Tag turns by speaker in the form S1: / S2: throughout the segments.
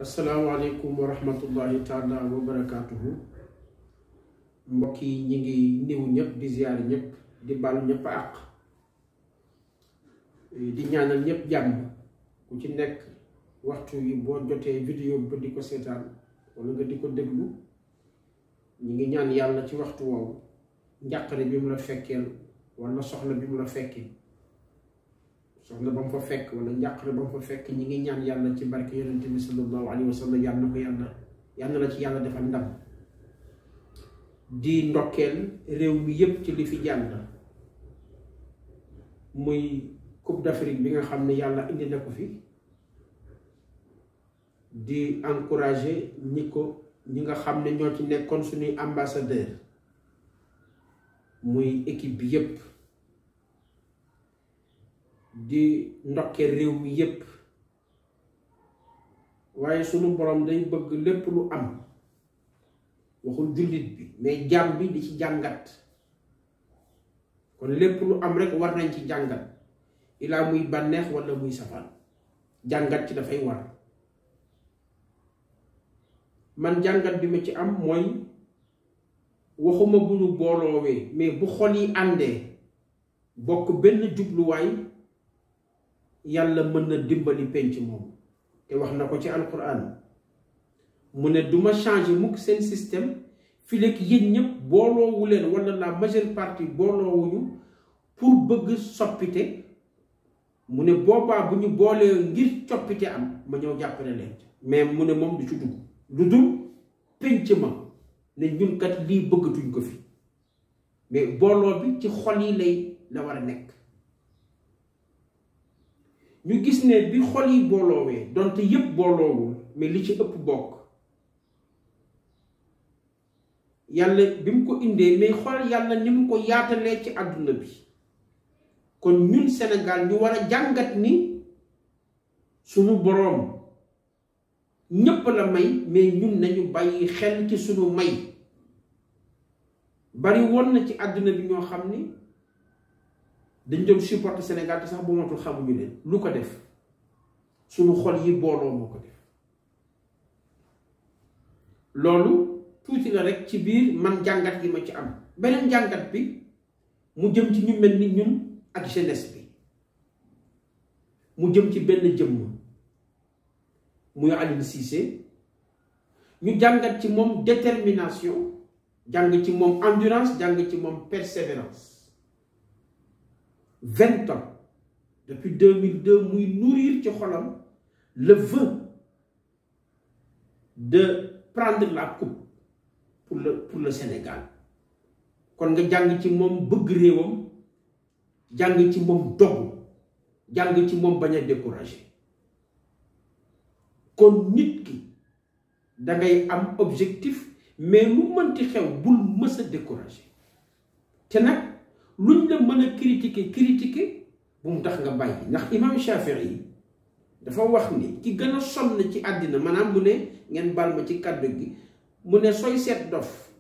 S1: asalaamaaleykum wa rahmatullahi taala wa barakaatuhu. Mbokk yi ñi ngi niw ñëpp di ziyaar ñëpp di balu ñëpp àq di ñaanal ñëpp jàmm. ku ci nekk waxtu yi boo jotee vidéo ba di ko seetaan wala nga di ko déglu ñi ngi ñaan yàlla ci waxtu woowu njàqare bi mu la fekkeel wala soxla bi mu la fekkee soxla ba mu fa fekk wala njàqare ba mu fa fekk ñi ngi ñaan yàlla ci barke yonente bi sallallahu alayhi wa sallam yàlla na ko yàlla la ci yàlla defal ndam. di ndokkeel réew mi yépp ci li fi jàll muy Coupe d'Afrique bi nga xam ne yàlla indi na ko fi di encourager ñi nga xam ne ñoo ci nekkoon suñuy ambassadeur muy équipe bi yépp di ndokkeel réew mi yépp waaye sunu borom day bëgg lépp lu am waxul jullit bi mais jaam bi di ci jàngat kon lépp lu am rek war nañ ci jàngat ilaa muy bànneex wala muy safaan jàngat ci dafay war. man jàngat bi ma ci am mooy waxuma bu ñu booloowee mais bu xol yi àndee bokk benn jubluwaay yàlla mën na dimbali penc moom te wax na ko ci alquran mu ne duma changer mukk seen système fi lekk yéen ñëpp booloowu leen wala la majeure partie booloowuñu pour bëgg soppite mu ne boobaa bu ñu boolee ngir coppite am ma ñëw jàppale leen mais mu ne moom du ci dugg lu dul penc ma ne ñun kat lii bëggatuñ ko fi mais booloo bi ci xol yi la war a nekk. ñu gis ne bi xol yi booloowee donte yépp booloowul mais li ci ëpp bokk yàlla bi mu ko indee mais xool yàlla ni mu ko yaatalee ci àdduna bi kon ñun Sénégal ñu war a jàngat ni sunu boroom ñépp la may mais ñun nañu bàyyi xel ci sunu may. bari woon na ci àdduna bi ñoo xam ni dañ doon supporter Sénégal te sax bu matul xamuñu leen lu ko def sunu xol yi booloo moo ko def. loolu tuuti la rek ci biir man jàngat gi ma ci am. beneen jàngat bi mu jëm ci ñu mel ni ñun ak jeunesse bi mu jëm ci benn jëmm muy Aliou Cissé ñu jàngat ci moom détermination jàng ci moom endurance jàng ci moom persévérance. 20 ans depuis 2002 muy nourrir ci xolam le vœu de prendre la coupe pour le Sénégal. kon nga jàng ci moom bëgg réewam jàng ci moom dogu jàng ci moom bañ a découragé. kon nit ki dangay am objectif mais lu mënti xew bul mës a découragé te nag luñ la mën a critiquer bu mu tax nga bàyyi. ndax imam Shafii yi dafa wax ni ki gën a sonn ci àddina maanaam mu ne ngeen bal ma ci kàddu gi mu ne sooy seet dof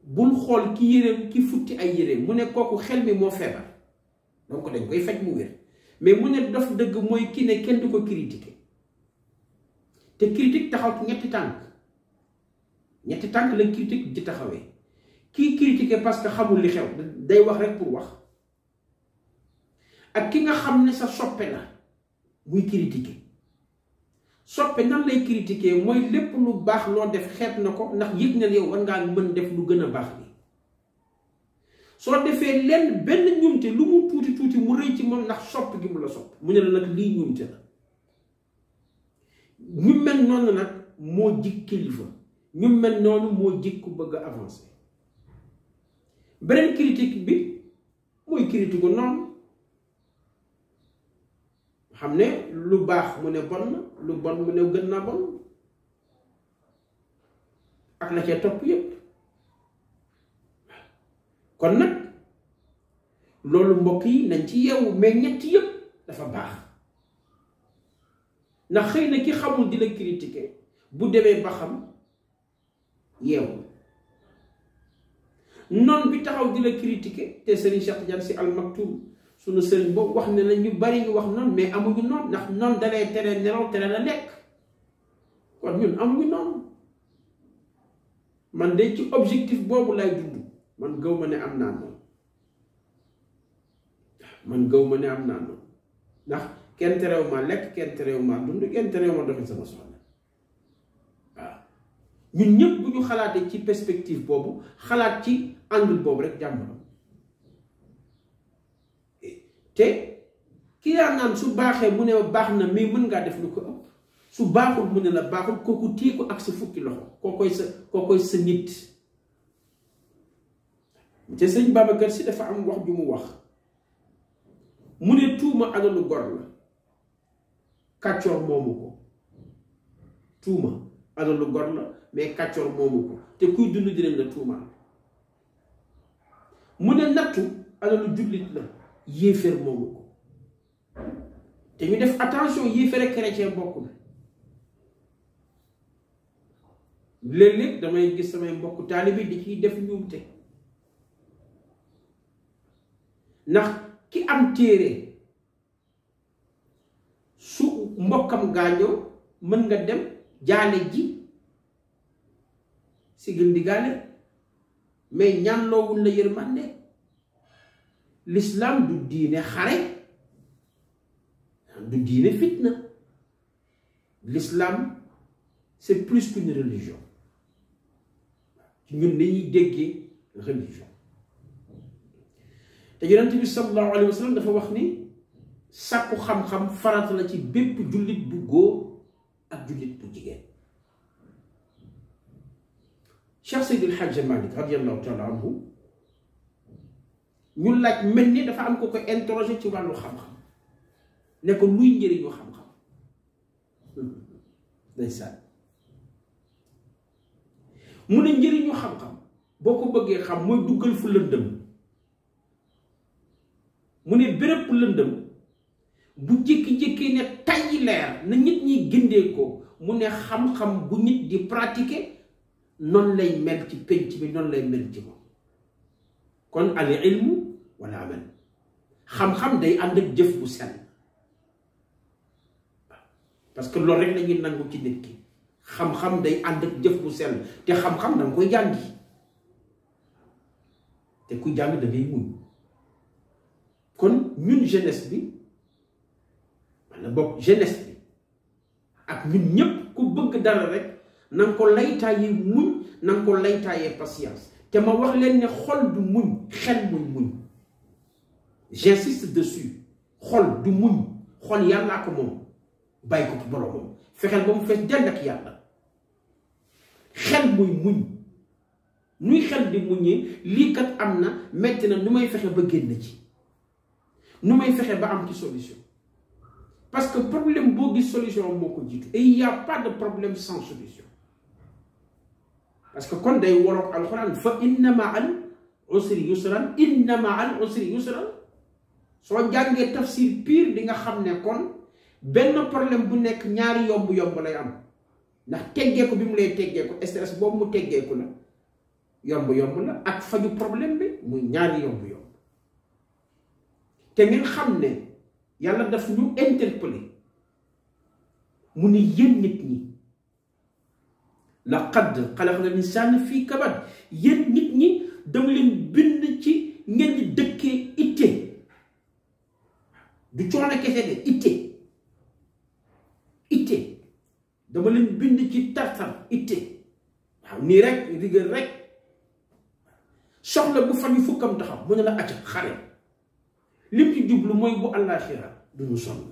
S1: bul xool ki yéreem ki futti ay yéreem mu ne kooku xel mi moo feebar donc dañ koy faj mu wér mais mu ne dof dëgg mooy ki ne kenn du ko critiquer te critique taxaw ci ñetti tànk la critique di taxawee. kii critiquer parce que xamul li xew day wax rek pour wax ak ki nga xam ne sa soppe la muy critiquer. soppe nan lay critiquer mooy lépp lu baax loo def xeeb na ko ndax yëg na yow war ngaa mën def lu gën a baax li soo defee lenn benn ñumte lu mu tuuti mu rëy ci moom ndax sopp gi mu la sopp mu ne la nag lii ñumte la. ñu mel noonu nag moo jig kilifa ñu mel noonu moo jig ku bëgg a avancer. beneen critique bi muy critique noonu xam ne lu baax mu ne bon na lu bon mu ne gën naa bon ak la cee topp yépp. kon nag loolu mbokk yi nañ ci yeewu mais ñett yépp dafa baax ndax xëy na ki xamul di la critiquer bu demee ba xam yeewu. noon bi taxaw di la critiquer te Serigne Cheikh Tidiane Sy Al Maktoum sunu sëriñ boobu wax ne la ñu bari ñu wax noonu mais amuñu noonu ndax noonu dalay tere nelaw tere la lekk kon ñun amuñu noonu man de ci objectif boobu lay dund man gëw ma ne am naa noonu man gëw ma ne am naa noonu ndax kenn terew ma lekk kenn terew ma dund kenn terew ma doxi sama soxla waaw ñun ñëpp bu ñu xalaatee ci perspective boobu xalaat ci angle boobu rek jàmm la te ki yaa naan su baaxee mu ne baax na mais mën ngaa def lu ko ëpp su baaxul mu ne la baaxul kooku téye ko ak sa fukki loxo kookoy sa nit te sëñ Babacar Si dafa am wax ju mu wax mu ne tuuma alalu gor la kàccoor moomu ko tuuma alalu gor la mais kàccoor moomu ko te kuy dund dinañ la tuumaal mu ne nattu alalu jullit la yéeféer moomu ko te ñu def attention yéeféer ak chrétien bokkul léeg-léeg damay gis samay mbokk taalibe di ciy def njuumte ndax ki am téere su mbokkam gaañoo mën nga dem jaale ji sigil ndigaale mais ñaanloowul la yërmande l'islam du diine xare du diine fitna l'islam c'est plus qu'une religion ci ñun nañuy déggee religion te yonent bi sallallahu alayhi wa sallam dafa wax ni sàkku xam-xam farata la ci bépp jullit bu góor ak jullit bu jigéen Cheikh Seydi El Hadji Malick radiyallahu taala anhu ñu laaj mel ni dafa am ko ko interroger ci wàllu xam-xam ne ko luy njëriñu xam-xam ndeysaan mu ne njëriñu xam-xam boo ko bëggee xam mooy duggal fu lëndëm mu ne béréb lëndëm bu jékki-jékki ne tay leer na nit ñi gindee ko mu ne xam-xam bu nit di pratiquer noonu lay mel ci penc bi noonu lay mel ci moom kon al ilmu wala amal xam-xam day ànd ak jëf bu sell parce que loolu rek lañuy nangu ci nit ki xam-xam day ànd ak jëf bu sell te xam-xam danga koy jàngi te ku jàng da ngay muñ kon ñun jeunesse bi wala boog jeunesse bi ak ñun ñépp ku bëgg dara rek na nga ko laytaayee muñ na nga ko laytaayee patience te ma wax leen ne xol du muñ xel muy muñ j'insiste dessus xol du muñ xol yàllaa ko moom bàyyi ko ci boromam fexeel ba mu fees dell ak yàlla xel muy muñ nuy xel di muñee lii kat am na metti na nu may fexe ba génn ci nu may fexe ba am ci solution parce que problème boo gis solution moo ko jiitu et il y a pas de problème sans solution parce que kon day waroog alxuraan fa inna ma'al usri yusran inna ma'al usri yusran soo jàngee tafsir pire di nga xam ne kon benn problème bu nekk ñaari yomb-yomb lay am ndax teggeeku bi mu lay teggeeku stress boobu mu teggeeku la yomb-yomb la ak faju problème bi muy ñaari yomb-yomb te ngeen xam ne yàlla daf ñu interpeller mu ni yéen nit ñi laqad xalaqna l-insaana fii kabad yéen nit ñi dama leen bind ci ngeen di dëkkee itte du coono kese de itte dama leen bind ci tartar itte waaw nii rek rigueur rek soxla bu fan yu fukkam taxaw mu ne la acca xare lim ci jublu mooy bu àllaaxira du ñu sonn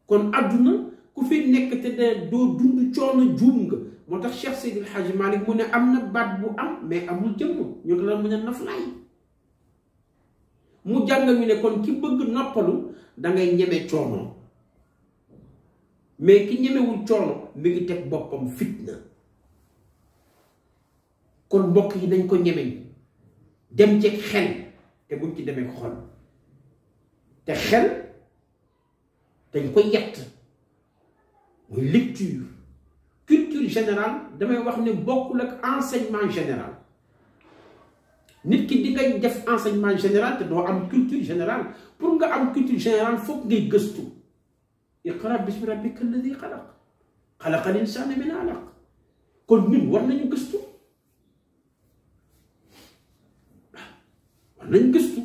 S1: kon àdduna ku fi nekk te de doo dund coono juum nga moo tax Cheikh Seydi El Hadji Malick mu ne am na baat bu am mais amul jëmm ñu ko la mu ne naflaay mu jàng ñu ne kon ki bëgg noppalu dangay ñeme coono mais ki ñemewul coono mi ngi teg boppam fitna kon mbokk yi dañ ko ñemeñ dem ci xel te buñ ci demee xol te xel dañ ko yett muy lecture culture générale damay wax ne bokkul ak enseignement général nit ki di ngay def enseignement général te doo am culture générale pour nga am culture générale foog ngay gëstu iqra bismi rabbika alladi xalaq xalaqal insaana min alaq. kon ñun war nañu gëstu, war nañu gëstu.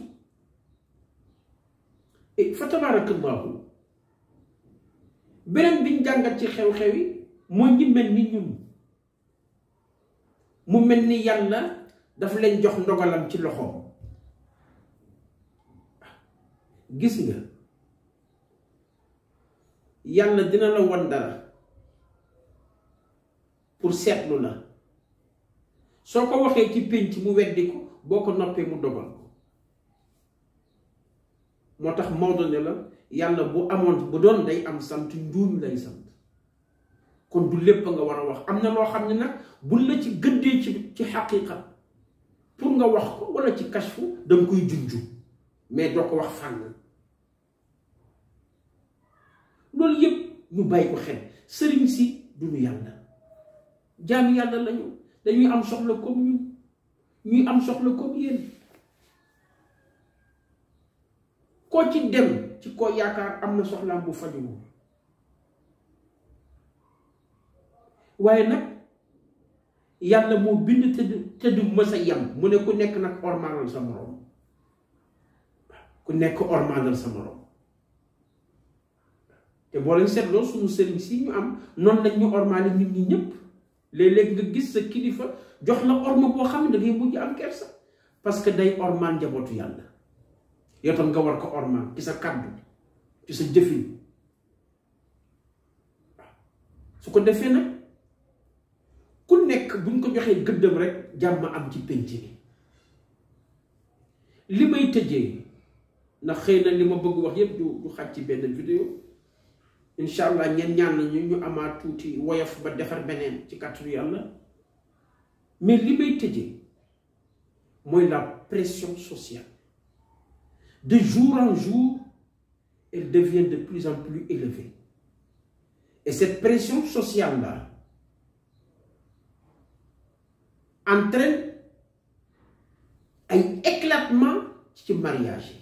S1: fa tabarakallahu beneen biñ jàngat ci xew-xew yi mooy ñi mel ni ñun, mu mel ni yàlla dafa leen jox ndogalam ci loxoom. gis nga yàlla dina la won dara pour seetlu la, soo ko waxee ci pénc mu weddi ko, boo ko noppee mu dogal ko. moo tax Maodo ne la yàlla bu amoon, bu doon day am sant, njuum lay sant. kon du lépp nga war a wax, am na loo xam ne nag bul la ci gëddee ci xaqiiqa pour nga wax ko wala ci kashfu danga koy junju, mais doo ko wax fànn. loolu yëpp ñu bàyyi ko xel. sëriñ si duñu yàlla, jaami yàlla lañu, dañuy am soxla comme ñun, ñuy am soxla comme yéen. koo ci dem ci koo yaakaar am na soxlaam bu fajuwul. waaye nag yàlla moo bind te du mës a yem, mu ne ku nekk nag ormaanal sa moroom, ku nekk ormaanal sa moroom. te boo leen seetloo suñu sëriñ si ñu am noonu lañ ñu ormaale nit ñi ñëpp. léeg-léeg nga gis sa kilifa jox la orma boo xam ne da ngay mujj am kersa, parce que day ormaan njabootu yàlla. yow tam nga war ko ormaan ci sa kàddu, ci sa jëfin. su ko defee nag ku nekk buñ ko joxee gëddam rek jàmm am ci pénc bi. li may tëjee ndax xëy na li ma bëgg wax yépp du xaj ci benn vidéo, incha allah ñeen ñaan nañu ñu amaat tuuti woyof ba defar beneen ci kàttanu yàlla. mais li may tëjee mooy la pression sociale. De jour en jour, elle devient de plus en plus élevée. Et cette pression sociale-là entraîne un éclatement ci mariage.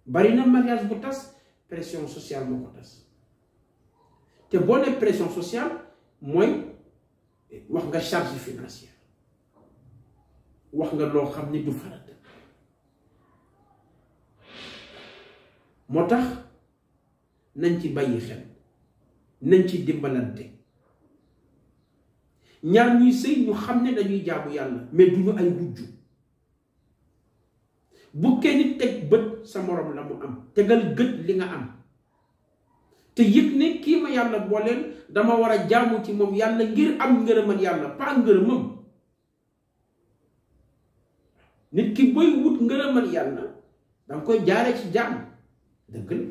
S1: Bari na mariage bu tas, pression sociale moo ko tas. te boo nee pression sociale mooy wax nga charge financière, wax nga loo xam ni du farata. moo tax nañ ci bàyyi xel, nañ ci dimbalante. ñaar ñuy sëy ñu xam ne dañuy jaamu yàlla, mais duñu ay wujju. bu kenn teg bët sa morom la mu am, tegal gët li nga am. te yëg ne kii ma yàlla booleel dama war a jaamu ci moom yàlla ngir am ngërëmal yàlla, pas ngërëmam. nit ki booy wut ngërëmal yàlla danga koy jaare ci jaam, dëgg la,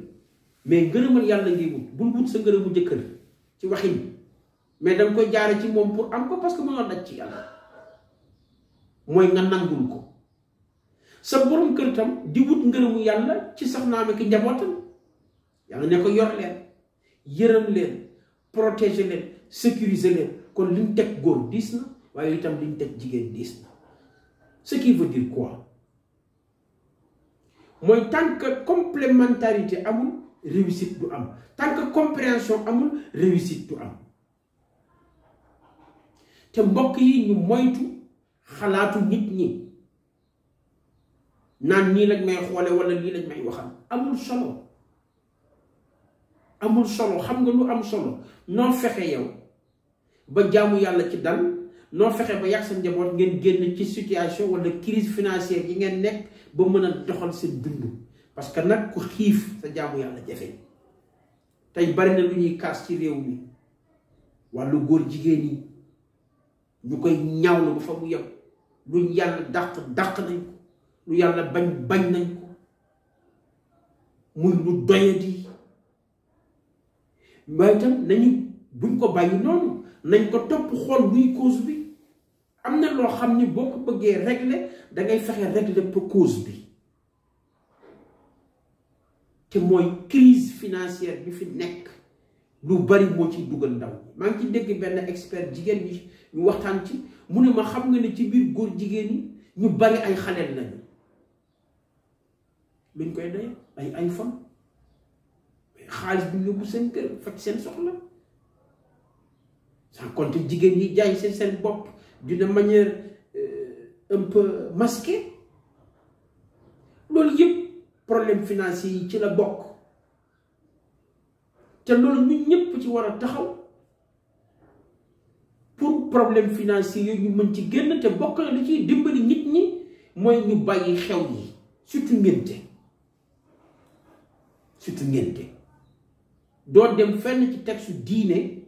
S1: mais ngërëmal yàlla ngay wut. bul wut sa ngërëmu jëkkër ci waxin, mais danga koy jaare ci moom pour am ko, parce que mënoo daj ci yàlla. mooy nga nangul ko. sa borom kër tam di wut ngërëmu yàlla ci soxnaam ak njabootam. yàlla ne ko yor leen, yërëm leen, protéger leen, sécuriser leen. kon liñ teg góor diis na, waaye itam liñ teg jigéen diis na. ce qui veut dire quoi? mooy tant que complémentarité amul, réussite du am. tant que compréhension amul, réussite du am. te mbokk yi ñu moytu xalaatu nit ñi naan nii lañ may xoole wala lii lañ may waxal. amul solo, amul solo. xam nga lu am solo? noo fexe yow ba jaamu yàlla ci dal, noo fexe ba yàgg sa njaboot ngeen génn ci situation wala crise financière yi ngeen nekk ba mën a doxal seen dund. parce que nag ku xiif sa jaamu yàlla jafe. tey bari na lu ñuy kaas ci réew mi, wàllu góor jigéen yi ñu koy ñaawlu ba fa mu yem. lu yàlla dàq nañ ko, lu yàlla bañ nañ ko, muy lu doyadi. waaye itam nañu buñ ko bàyyi noonu, nañ ko topp xool luy cause bi. am na loo xam ni boo ko bëggee régler dangay fexe régler pour cause bi. te mooy crise financière bi fi nekk, lu bari moo ciy dugal ndaw. maa ngi ci dégg benn expert jigéen ñi ñu waxtaan ci, mu ne ma xam nga ne ci biir góor jigéen ñi ñu bari ay xaleel lañu. luñ koy doye ay iPhone, xaalis bu yóbbu seen kër faj seen soxla sans compter jigéen ñi jaay seen bopp d'une manière un peu masquée loolu yëpp problème financier yi ci la bokk te loolu ñun ñëpp ci war a taxaw pour problème financier yooyu ñu mën ci génn te bokk na li ciy dimbali nit ñi mooy ñu bàyyi xew yi surtout ngénte doo dem fenn ci texte diine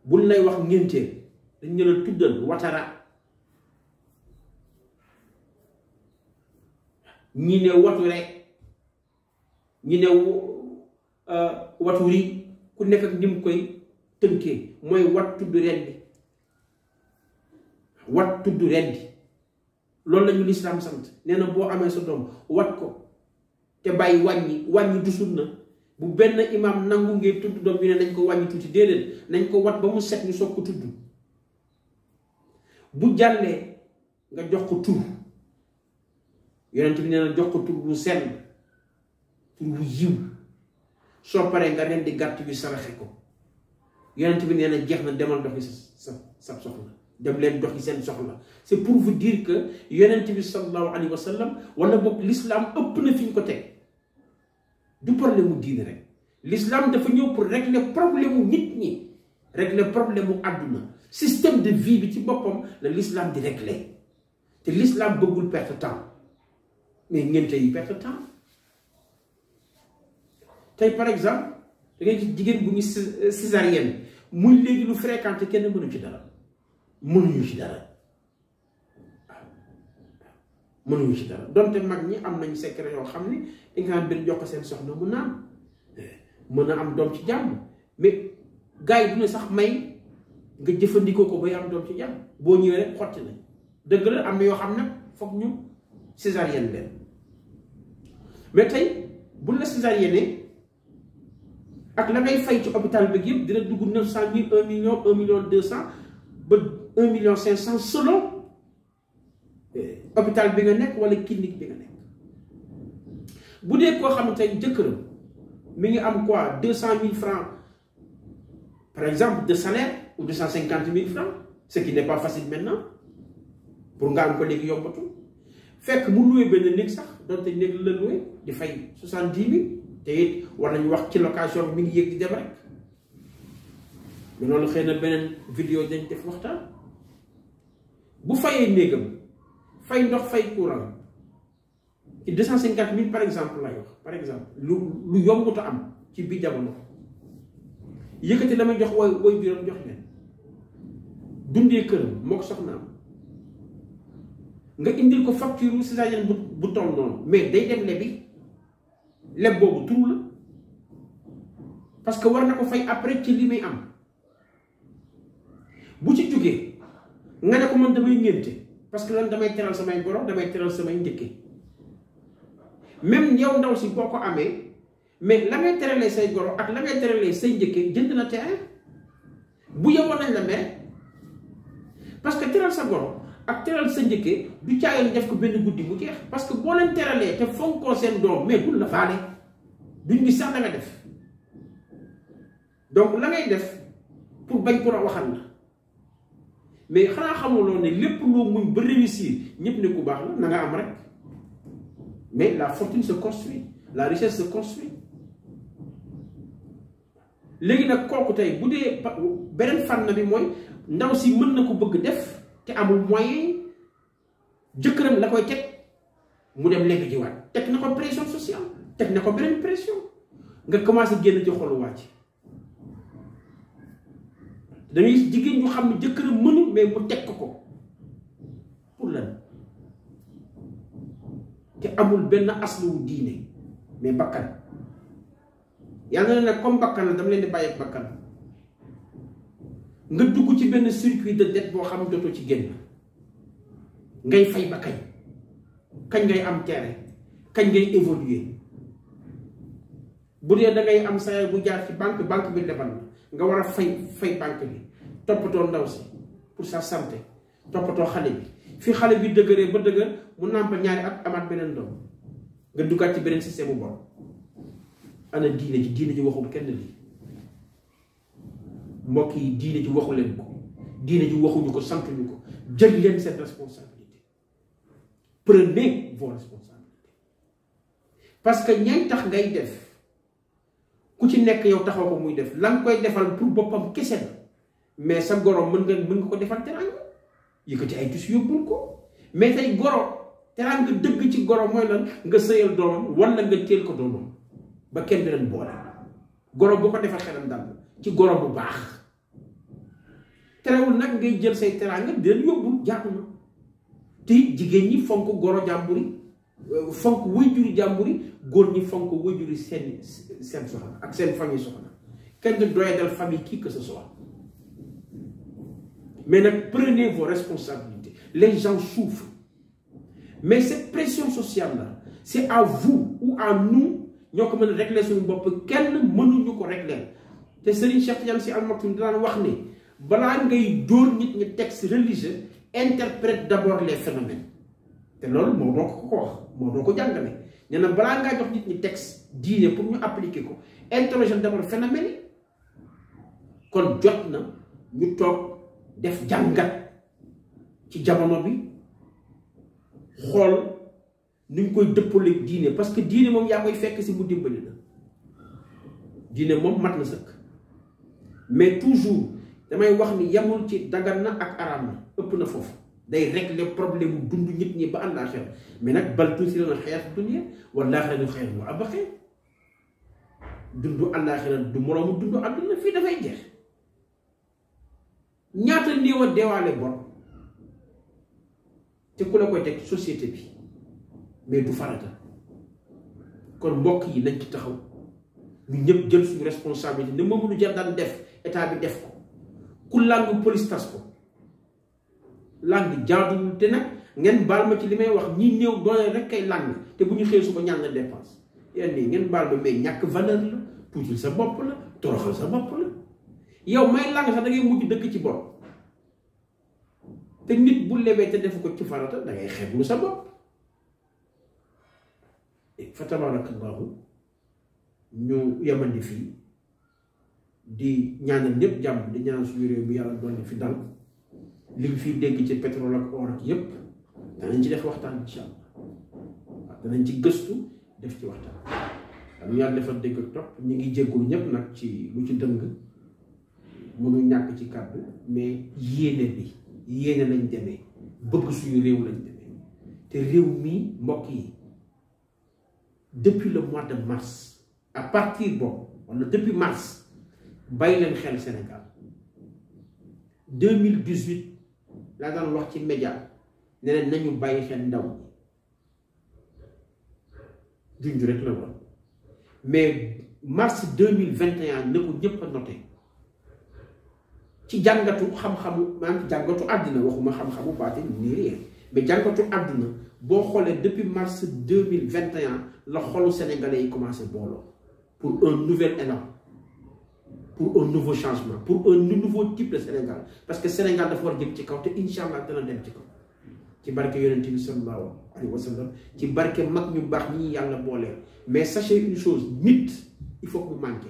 S1: buñ lay wax ngénteel dañ ne la tuddal watara ñi ne watu rek ñi ne waturi ku nekk ak ni mu koy tënkee mooy wat tudd rendi loolu la ñu lislaam sant nee na boo amee sa doom wat ko te bàyyi wàññi du sunna bu benn imam nangu ngeen tudd doom ñu ne nañ ko wàññi tuuti déedéet nañ ko wat ba mu set ñu soog ko tudd bu jàllee nga jox ko tur yonent bi nee na jox ko tur bu sell tur bu yiw soo paree nga rendi gàtt bi saraxe ko yonent bi nee na jeex na demal doxi sa soxla dem leen doxi seen soxla c'est pour vous dire que yonent bi sallallahu alayhi wa sallam wala boog l'islam ëpp na fi ñu ko teg du problème mu diine rek l'islam dafa ñëw pour régler problème mu nit ñi régler problème mu àdduna système de vie bi ci boppam la l'islam di régler te l'islam bëggul perte temps mais ngénte yi perte temps tey par exemple da ngay gis jigéen bu ñu césarienne muy léegi lu fréquenté kenn mënuñu ci dara mënuñu ci dara donte mag ñi am nañu secret yoo xam ni dañ nga xam benn jox ko seen soxna mu naan mën a am doom ci jàmm mais gars yi du ne sax may nga jëfandikoo ko bay am doom ci jàmm boo ñëwee rek xotti nañ dëgg la am na yoo xam ne foog ñu césarienne leen mais tey buñ la césarienne ak la ngay fay ci hôpital bi yëpp dina dugg 900 000 1 million 1 million 200 ba 1 million 500 selon hôpital bi nga nekk wala clinique bi nga nekk bu dee koo xam ne tey jëkkëram mi ngi am quoi 200 000 francs par exemple de salaire ou 250 000 francs ce qui n'est pas facile maintenant pour nga am ko léegi yombatu fekk mu loué benn néeg sax donte néeg la loué di fay 70 000 te it war nañu wax ci location mi ngi yéeg di dem rek mais loolu xëy na beneen vidéo dañ def waxtaan bu fayee néegam fay ndox fay courant ci 250 000 par exemple lay wax par exemple lu yombuta am ci biir jamono yëkkati la may jox way juróom jox leen dundee këram moo ko soxna am nga indil ko facture césarienne bu toll noonu mais day dem lebi leb boobu tur la parce que war na ko fay après ci li muy am bu ci jógee nga ne ko man damay ngénte parce que lan damay teral samay goro damay teral samay njëkke même yow ndaw si boo ko amee mais la ngay teralee say goro ak la ngay teralee say njëkke jënd na terrain bu yowoon nañ la mere parce que teral sa goro ak teral sa njëkke du caayoon def ko benn guddi mu jeex parce que boo leen teralee te fonkoo seen doom mais dul la faale duñ gis sax la nga def donc la ngay def pour bañ ko waxal la mais xanaa xamuloo ne lépp loo muñ ba réussir ñëpp ne ku baax la na nga am rek mais la fortune se construit la richesse se construit léegi nag kooku tey bu dee beneen fànn bi mooy ndaw si mën na ko bëgg def te amul moyen jëkkëram la koy teg mu dem lekk jiwaat teg na ko pression sociale teg na ko beneen pression nga commencé génn ci xolu wàcc dangay jigéen ñu xam ne jëkkëram mënu mais mu teg ko pour lan te amul benn asluwu diine mais bakkan yàlla na ne comme bakkan la dama leen di bàyyi ak bakkan nga dugg ci benn circuit de dette boo xam ne dootoo ci génn ngay fay ba kañ ngay am terrain kañ ngay évoluer bu dee da ngay am salaire bu jaar ci banque bi lebal la nga war a fay banque bi toppatoo ndaw si pour sa santé toppatoo xale bi fi xale bi dëgëree ba dëgër mu nàmpa ñaari at amaat beneen doom nga duggaat ci beneen système bu bon ana diine ji waxul kenn lii mbokk yi diine ji waxu leen ko diine ji waxuñu ko santuñu ko jël leen seen responsabilité prenez vos responsabilités parce que ñay tax ngay def ku ci nekk yow taxaw ko muy def la nga koy defal pour boppam kese la mais sa goro mën nga ko defal teraanga yëkkati ay tus yóbbul ko mais tey goro teraanga dëgg ci goro mooy lan nga sëyal doomam wala nga teel ko doomam ba kenn du leen boole goro bu ko defal xelam dal ci goro bu baax terewul nag ngay jël say teraanga di leen yóbbul jàpp na te jigéen ñi fonk goro jàmburi fonk wëyjuri jàmburi góor ñi fonk wëyjuri seen soxna ak seen famille soxna kenn du doyadal famille qui que ce soit mais nag prenez vos responsabilités les gens souffrent mais cette pression sociale là c'est à vous ou à nous ñoo ko mën a régler suñu bopp kenn mënuñu ko régler te Serigne Cheikh Tidiane Sy Al Maktoum daan wax ni balaa ngay dóor nit ñi texte religieux interprète d'abord les phénomènes te loolu moo doo ko wax moo doo ko jàngale nee na balaa ngaa jox nit ñi texte diine pour ñu appliquer ko interroger d'abord phénomène yi kon jot na ñu toog def jàngat ci jamono bi xool nuñ koy dëppaleeg diine parce que diine moom yaa koy fekk si mu dimbali la diine moom mat na sëkk mais toujours damay wax ni yamul ci dagan na ak araam na ëpp na foofu day régler problème mu dund nit ñi ba àllaaxira mais nag bal tuusiruuna l-hayaata dunya wal-aaxiratu xayrun wa abqaa dundu àllaaxira du moroomu dundu àdduna fii dafay jeex ñaata néew a deewaale bor te ku la koy teg société bi mais du farata kon mbokk yi nañ ci taxaw ñu ñëpp jël suñu responsabilité ne Mamadou Dia daan def état bi def ko ku làng police tas ko làng jaaduwul te nag ngeen baal ma ci li may wax ñi néew doole rek kay làng te bu ñu xëy suba ñaan na dépense yéen nii ngeen baal ma mais ñàkk valeur la tuutil sa bopp la toroxal sa bopp la yow may làng sax da ngay mujj dëkk ci bopp te nit bu lebee te defu ko ci farata da ngay xeeblu sa bopp fa tabarakallahu ñu yemandi fii di ñaanal ñëpp jàmm di ñaanal suñu réew mi yàlla doon fi dal li ñu fiy dégg ci pétrole ak or ak yépp danañ ci def waxtaan incha allah waaw danañ ci gëstu def ci waxtaan am yàlla defal dégg ak topp ñu ngi jéggul ñëpp nag ci lu ci dëng mënu ñàkk ci kàddu mais yéene lañ demee bëgg suñu réew lañ demee te réew mi mbokk yi depuis le mois de mars à partir boobu wala depuis mars bàyyi leen xel Sénégal 2018 laa daan wax ci média ne leen nañu bàyyi xel ndaw junj rek la woon mais mars 2021 na ko ñëpp a noté ci jàngatu xam-xamu maanaam jàngatu àddina waxuma xam-xamu baate nii rien mais jàngatu àdduna boo xoolee depuis mars 2021 la xolu sénégalais yi commencé booloo pour un nouvel élan pour un nouveau changement pour un nouveau type de Sénégal parce que Sénégal dafa war jëm ci kaw te incha allah dana dem ci kaw ci barke yonent bi sallallahu alayhi wa sallam ci barke mag ñu baax ñi yàlla booleel mais sachez une chose nit il faut que mu manqué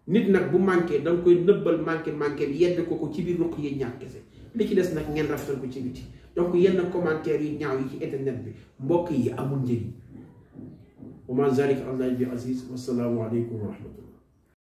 S1: nit nag bu manqué da nga koy nëbbal manqué bi yedd ko ci biir ruq yi ñàkk kese li ci des nag ngeen rafetal ko ci biti donc yenn commentaires yu ñaaw yi ci internet bi mbokk yi amul njëriñ wa ma zalika ala bi aziz wa salaamu aleykum wa rahmatullah